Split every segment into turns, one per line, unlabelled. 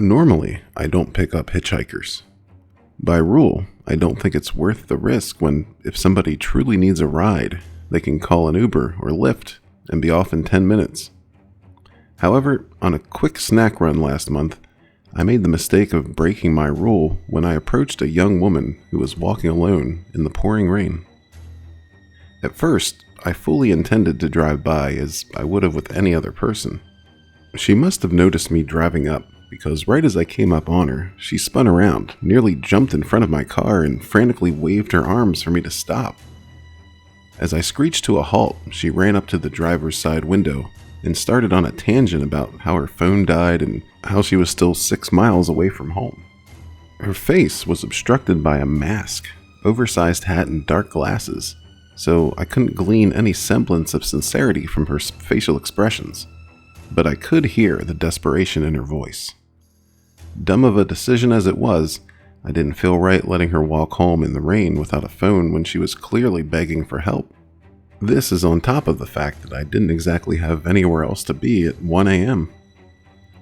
Normally, I don't pick up hitchhikers. By rule, I don't think it's worth the risk when, if somebody truly needs a ride, they can call an Uber or Lyft and be off in 10 minutes. However, on a quick snack run last month, I made the mistake of breaking my rule when I approached a young woman who was walking alone in the pouring rain. At first, I fully intended to drive by as I would have with any other person. She must have noticed me driving up because right as I came up on her, she spun around, nearly jumped in front of my car, and frantically waved her arms for me to stop. As I screeched to a halt, she ran up to the driver's side window and started on a tangent about how her phone died and how she was still 6 miles away from home. Her face was obstructed by a mask, oversized hat, and dark glasses, so I couldn't glean any semblance of sincerity from her facial expressions, but I could hear the desperation in her voice. Dumb of a decision as it was, I didn't feel right letting her walk home in the rain without a phone when she was clearly begging for help. This is on top of the fact that I didn't exactly have anywhere else to be at 1 a.m.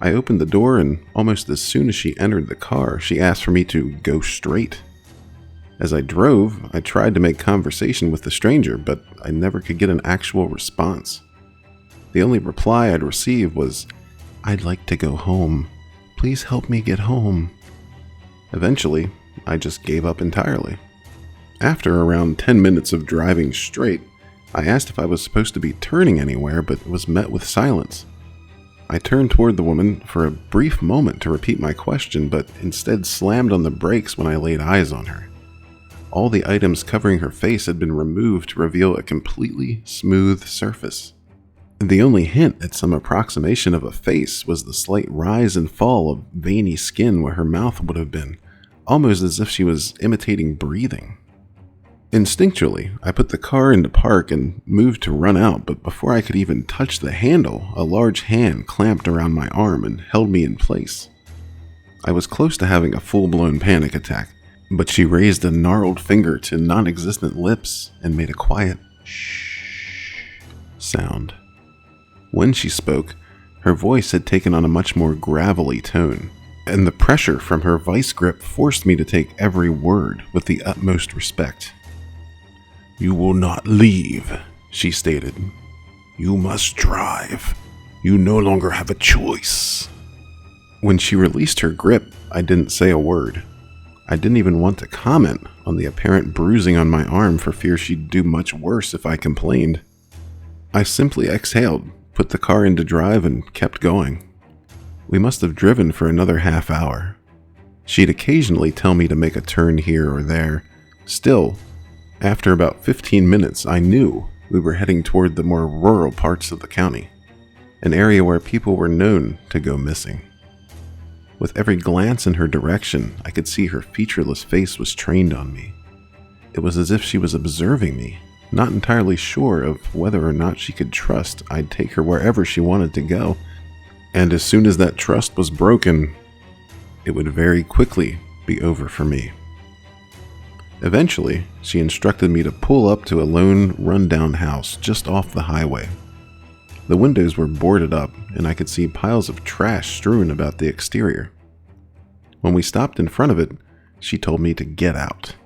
I opened the door, and almost as soon as she entered the car, she asked for me to go straight. As I drove, I tried to make conversation with the stranger, but I never could get an actual response. The only reply I'd receive was, "I'd like to go home. Please help me get home." Eventually, I just gave up entirely. After around 10 minutes of driving straight, I asked if I was supposed to be turning anywhere, but was met with silence. I turned toward the woman for a brief moment to repeat my question, but instead slammed on the brakes when I laid eyes on her. All the items covering her face had been removed to reveal a completely smooth surface. The only hint at some approximation of a face was the slight rise and fall of veiny skin where her mouth would have been, almost as if she was imitating breathing. Instinctually, I put the car into park and moved to run out, but before I could even touch the handle, a large hand clamped around my arm and held me in place. I was close to having a full-blown panic attack, but she raised a gnarled finger to non-existent lips and made a quiet shh sound. When she spoke, her voice had taken on a much more gravelly tone, and the pressure from her vice grip forced me to take every word with the utmost respect. "You will not leave," she stated. "You must drive. You no longer have a choice." When she released her grip, I didn't say a word. I didn't even want to comment on the apparent bruising on my arm for fear she'd do much worse if I complained. I simply exhaled, put the car into drive, and kept going. We must have driven for another half hour. She'd occasionally tell me to make a turn here or there. Still, after about 15 minutes, I knew we were heading toward the more rural parts of the county, an area where people were known to go missing. With every glance in her direction, I could see her featureless face was trained on me. It was as if she was observing me, not entirely sure of whether or not she could trust I'd take her wherever she wanted to go. And as soon as that trust was broken, it would very quickly be over for me. Eventually, she instructed me to pull up to a lone, run-down house just off the highway. The windows were boarded up, and I could see piles of trash strewn about the exterior. When we stopped in front of it, she told me to get out.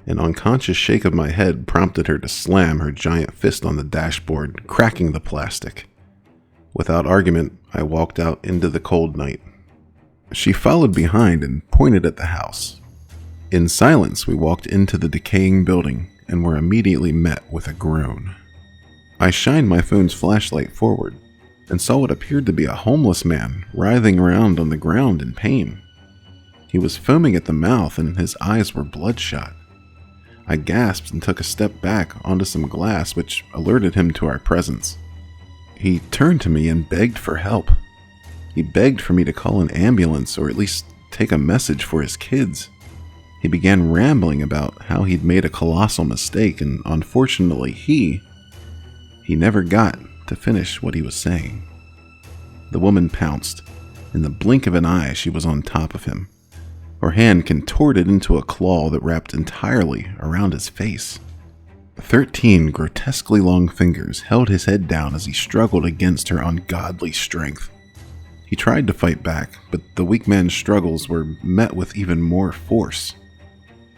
An unconscious shake of my head prompted her to slam her giant fist on the dashboard, cracking the plastic. Without argument, I walked out into the cold night. She followed behind and pointed at the house. In silence, we walked into the decaying building and were immediately met with a groan. I shined my phone's flashlight forward and saw what appeared to be a homeless man writhing around on the ground in pain. He was foaming at the mouth and his eyes were bloodshot. I gasped and took a step back onto some glass, which alerted him to our presence. He turned to me and begged for help. He begged for me to call an ambulance or at least take a message for his kids. He began rambling about how he'd made a colossal mistake, and unfortunately he never got to finish what he was saying. The woman pounced. In the blink of an eye, she was on top of him. Her hand contorted into a claw that wrapped entirely around his face. 13 grotesquely long fingers held his head down as he struggled against her ungodly strength. He tried to fight back, but the weak man's struggles were met with even more force.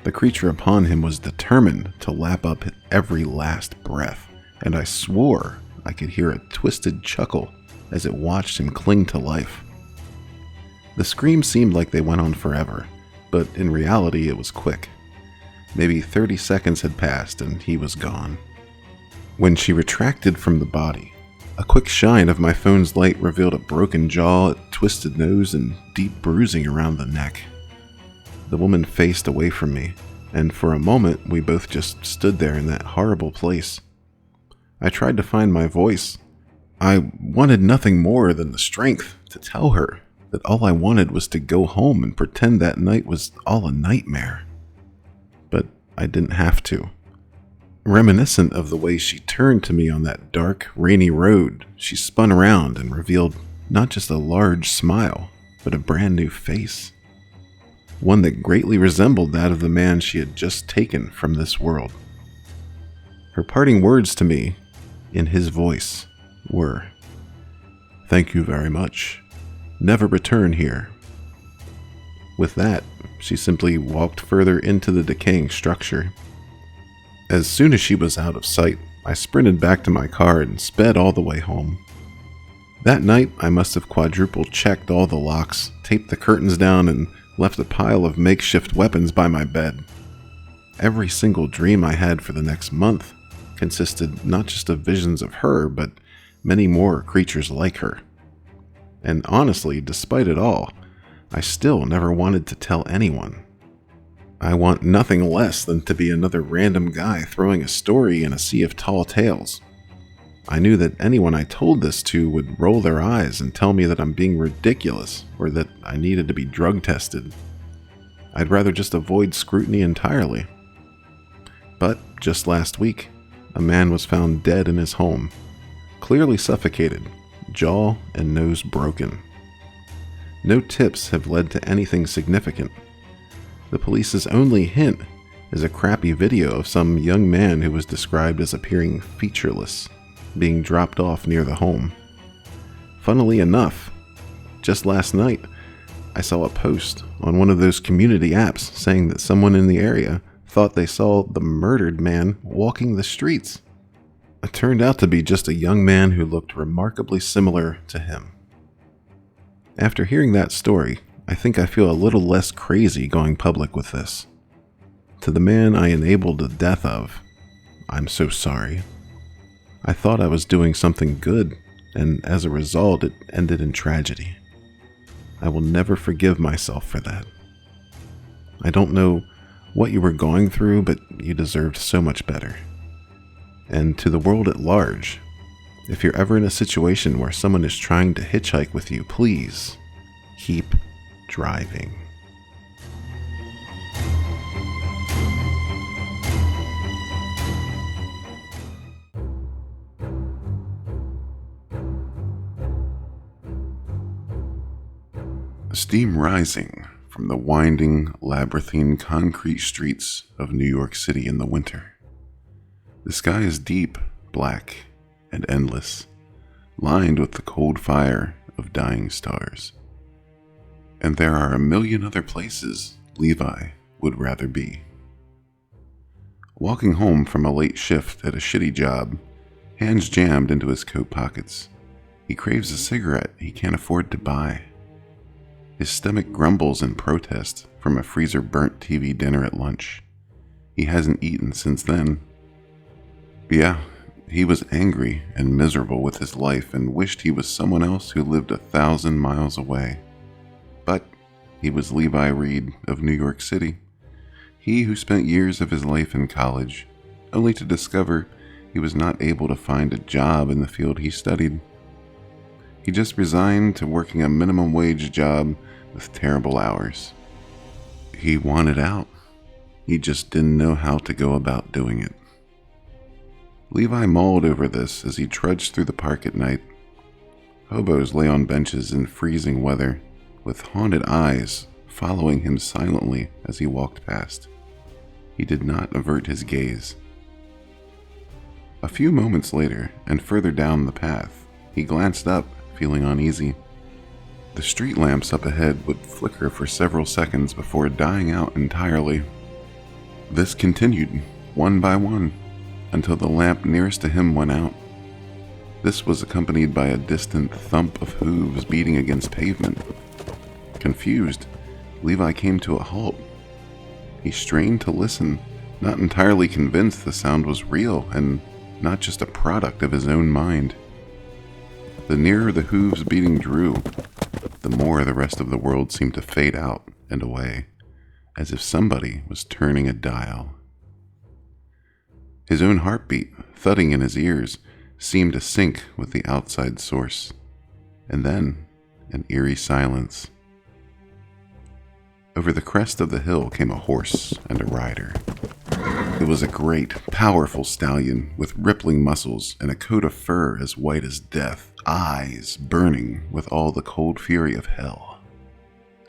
The creature upon him was determined to lap up every last breath, and I swore I could hear a twisted chuckle as it watched him cling to life. The screams seemed like they went on forever, but in reality it was quick. Maybe 30 seconds had passed and he was gone. When she retracted from the body, a quick shine of my phone's light revealed a broken jaw, a twisted nose, and deep bruising around the neck. The woman faced away from me, and for a moment we both just stood there in that horrible place. I tried to find my voice. I wanted nothing more than the strength to tell her that all I wanted was to go home and pretend that night was all a nightmare. But I didn't have to. Reminiscent of the way she turned to me on that dark, rainy road, she spun around and revealed not just a large smile, but a brand new face. One that greatly resembled that of the man she had just taken from this world. Her parting words to me, in his voice, were, "Thank you very much. Never return here." With that, she simply walked further into the decaying structure. As soon as she was out of sight, I sprinted back to my car and sped all the way home. That night, I must have quadruple checked all the locks, taped the curtains down, and left a pile of makeshift weapons by my bed. Every single dream I had for the next month consisted not just of visions of her, but many more creatures like her. And honestly, despite it all, I still never wanted to tell anyone. I want nothing less than to be another random guy throwing a story in a sea of tall tales. I knew that anyone I told this to would roll their eyes and tell me that I'm being ridiculous or that I needed to be drug tested. I'd rather just avoid scrutiny entirely. But just last week, a man was found dead in his home, clearly suffocated, jaw and nose broken. No tips have led to anything significant. The police's only hint is a crappy video of some young man who was described as appearing featureless, being dropped off near the home. Funnily enough, just last night, I saw a post on one of those community apps saying that someone in the area thought they saw the murdered man walking the streets. It turned out to be just a young man who looked remarkably similar to him. After hearing that story, I think I feel a little less crazy going public with this. To the man I enabled the death of, I'm so sorry. I thought I was doing something good, and as a result, it ended in tragedy. I will never forgive myself for that. I don't know what you were going through, but you deserved so much better. And to the world at large, if you're ever in a situation where someone is trying to hitchhike with you, please keep driving. Steam rising from the winding, labyrinthine concrete streets of New York City in the winter. The sky is deep, black, and endless, lined with the cold fire of dying stars. And there are a million other places Levi would rather be. Walking home from a late shift at a shitty job, hands jammed into his coat pockets, he craves a cigarette he can't afford to buy. His stomach grumbles in protest from a freezer-burnt TV dinner at lunch. He hasn't eaten since then. Yeah, he was angry and miserable with his life and wished he was someone else who lived 1,000 miles away. But he was Levi Reed of New York City. He who spent years of his life in college, only to discover he was not able to find a job in the field he studied. He just resigned to working a minimum wage job with terrible hours. He wanted out. He just didn't know how to go about doing it. Levi mulled over this as he trudged through the park at night. Hobos lay on benches in freezing weather, with haunted eyes following him silently as he walked past. He did not avert his gaze. A few moments later, and further down the path, he glanced up, feeling uneasy. The street lamps up ahead would flicker for several seconds before dying out entirely. This continued, one by one, until the lamp nearest to him went out. This was accompanied by a distant thump of hooves beating against pavement. Confused, Levi came to a halt. He strained to listen, not entirely convinced the sound was real and not just a product of his own mind. The nearer the hooves beating drew, the more the rest of the world seemed to fade out and away, as if somebody was turning a dial. His own heartbeat, thudding in his ears, seemed to sync with the outside source, and then an eerie silence. Over the crest of the hill came a horse and a rider. It was a great, powerful stallion with rippling muscles and a coat of fur as white as death, eyes burning with all the cold fury of hell.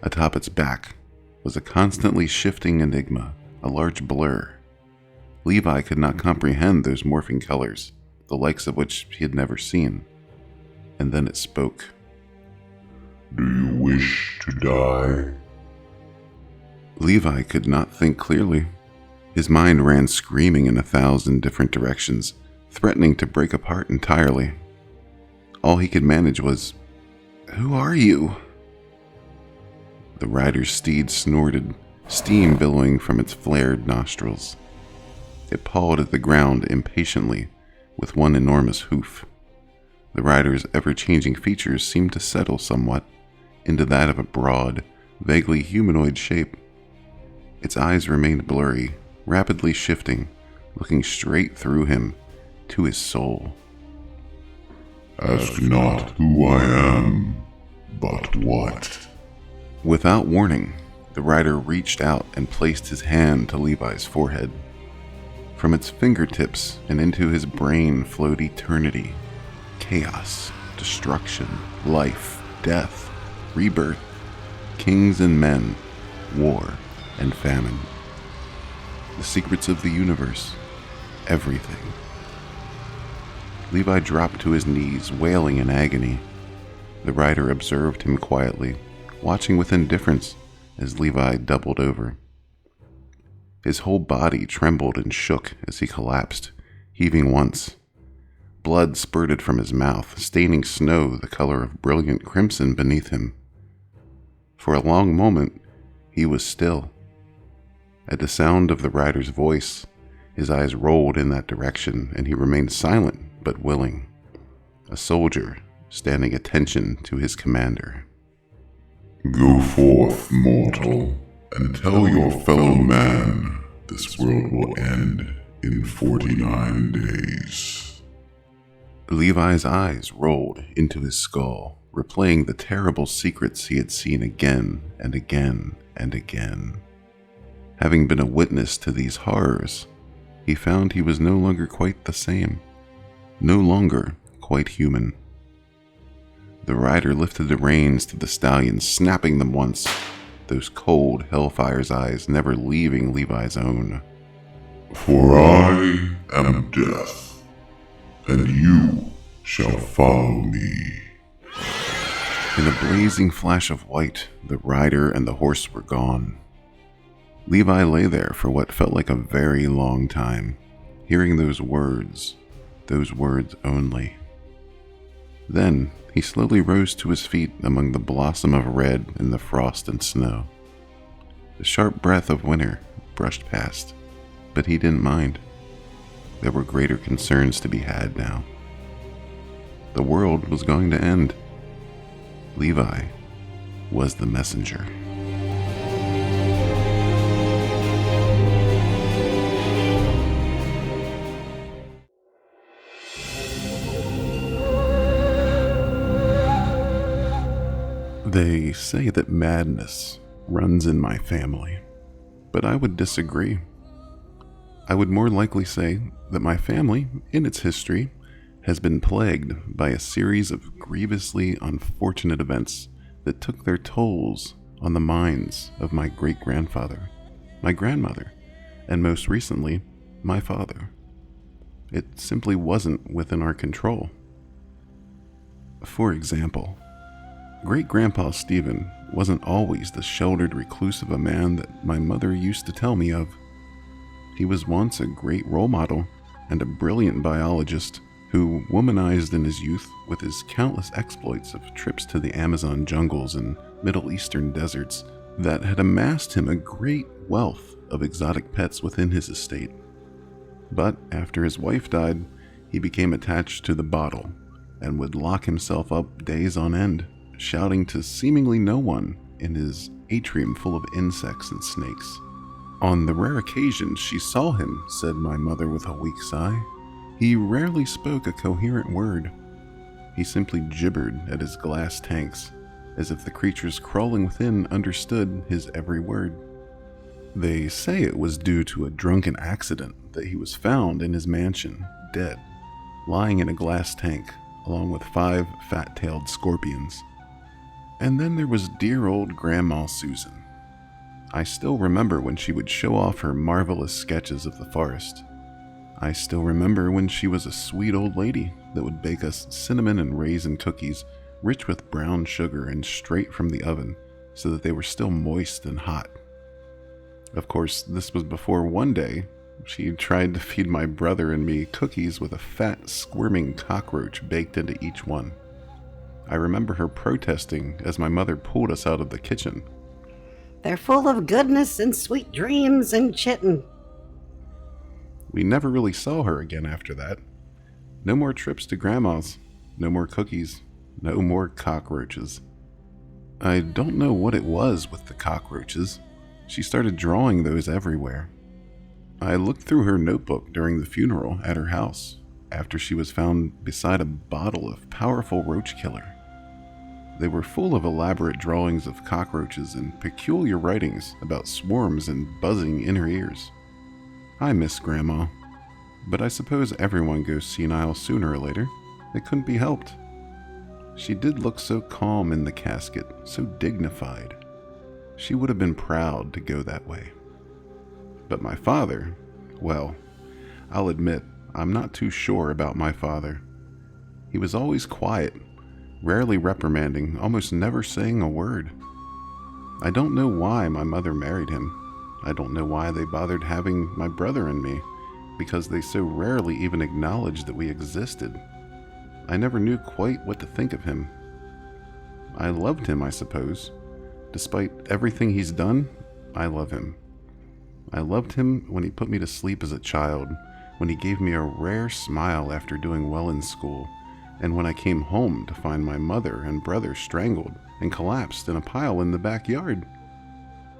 Atop its back was a constantly shifting enigma, a large blur. Levi could not comprehend those morphing colors, the likes of which he had never seen. And then it spoke.
"Do you wish to die?"
Levi could not think clearly. His mind ran screaming in 1,000 different directions, threatening to break apart entirely. All he could manage was, "Who are you?" The rider's steed snorted, steam billowing from its flared nostrils. It pawed at the ground impatiently with one enormous hoof. The rider's ever-changing features seemed to settle somewhat into that of a broad, vaguely humanoid shape. Its eyes remained blurry, rapidly shifting, looking straight through him, to his soul.
"Ask not who I am, but what."
Without warning, the rider reached out and placed his hand to Levi's forehead. From its fingertips and into his brain flowed eternity, chaos, destruction, life, death, rebirth, kings and men, war and famine. The secrets of the universe, everything. Levi dropped to his knees, wailing in agony. The rider observed him quietly, watching with indifference as Levi doubled over. His whole body trembled and shook as he collapsed, heaving once. Blood spurted from his mouth, staining snow the color of brilliant crimson beneath him. For a long moment, he was still. At the sound of the rider's voice, his eyes rolled in that direction, and he remained silent but willing, a soldier standing attention to his commander.
"Go forth, mortal, and tell your fellow man this world will end in 49 days.
Levi's eyes rolled into his skull, replaying the terrible secrets he had seen again and again and again. Having been a witness to these horrors, he found he was no longer quite the same, no longer quite human. The rider lifted the reins to the stallion, snapping them once, those cold hellfire's eyes never leaving Levi's own.
"For I am death, and you shall follow me."
In a blazing flash of white, the rider and the horse were gone. Levi lay there for what felt like a very long time, hearing those words only. Then he slowly rose to his feet among the blossom of red in the frost and snow. The sharp breath of winter brushed past, but he didn't mind. There were greater concerns to be had now. The world was going to end. Levi was the messenger. They say that madness runs in my family, but I would disagree. I would more likely say that my family, in its history, has been plagued by a series of grievously unfortunate events that took their tolls on the minds of my great-grandfather, my grandmother, and most recently, my father. It simply wasn't within our control. For example, Great-Grandpa Stephen wasn't always the sheltered recluse of a man that my mother used to tell me of. He was once a great role model and a brilliant biologist who womanized in his youth with his countless exploits of trips to the Amazon jungles and Middle Eastern deserts that had amassed him a great wealth of exotic pets within his estate. But after his wife died, he became attached to the bottle and would lock himself up days on end, shouting to seemingly no one in his atrium full of insects and snakes. On the rare occasions she saw him, said my mother with a weak sigh, he rarely spoke a coherent word. He simply gibbered at his glass tanks, as if the creatures crawling within understood his every word. They say it was due to a drunken accident that he was found in his mansion, dead, lying in a glass tank, along with 5 fat-tailed scorpions. And then there was dear old Grandma Susan. I still remember when she would show off her marvelous sketches of the forest. I still remember when she was a sweet old lady that would bake us cinnamon and raisin cookies rich with brown sugar and straight from the oven so that they were still moist and hot. Of course, this was before one day she tried to feed my brother and me cookies with a fat, squirming cockroach baked into each one. I remember her protesting as my mother pulled us out of the kitchen.
They're full of goodness and sweet dreams and chittin'.
We never really saw her again after that. No more trips to Grandma's, no more cookies, no more cockroaches. I don't know what it was with the cockroaches. She started drawing those everywhere. I looked through her notebook during the funeral at her house, after she was found beside a bottle of powerful roach killer. They were full of elaborate drawings of cockroaches and peculiar writings about swarms and buzzing in her ears. I miss Grandma, but I suppose everyone goes senile sooner or later. It couldn't be helped. She did look so calm in the casket, so dignified. She would have been proud to go that way. But my father, well, I'll admit, I'm not too sure about my father. He was always quiet, rarely reprimanding, almost never saying a word. I don't know why my mother married him. I don't know why they bothered having my brother and me, because they so rarely even acknowledged that we existed. I never knew quite what to think of him. I loved him, I suppose. Despite everything he's done, I love him. I loved him when he put me to sleep as a child, when he gave me a rare smile after doing well in school, and when I came home to find my mother and brother strangled and collapsed in a pile in the backyard.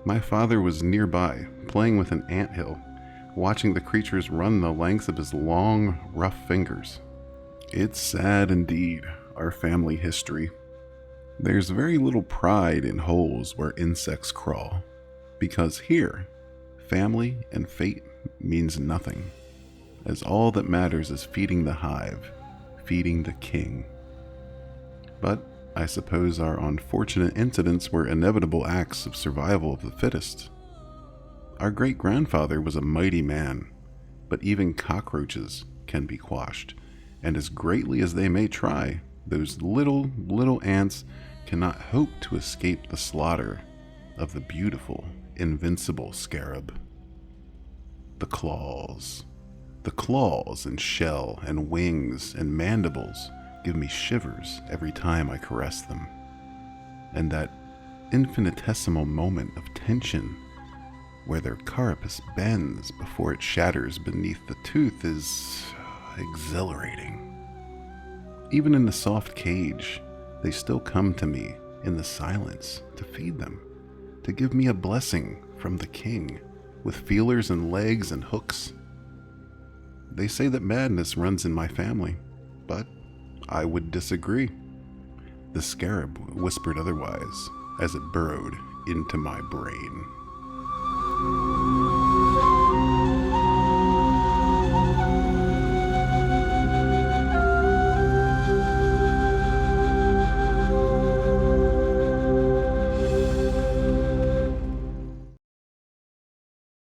My father was nearby, playing with an anthill, watching the creatures run the length of his long, rough fingers. It's sad indeed, our family history. There's very little pride in holes where insects crawl, because here, family and fate means nothing, as all that matters is feeding the hive, feeding the king. But I suppose our unfortunate incidents were inevitable acts of survival of the fittest. Our great-grandfather was a mighty man, but even cockroaches can be quashed, and as greatly as they may try, those little ants cannot hope to escape the slaughter of the beautiful, invincible scarab. The claws and shell and wings and mandibles give me shivers every time I caress them. And that infinitesimal moment of tension where their carapace bends before it shatters beneath the tooth is exhilarating. Even in the soft cage, they still come to me in the silence to feed them, to give me a blessing from the king with feelers and legs and hooks. They say that madness runs in my family, but I would disagree. The scarab whispered otherwise as it burrowed into my brain.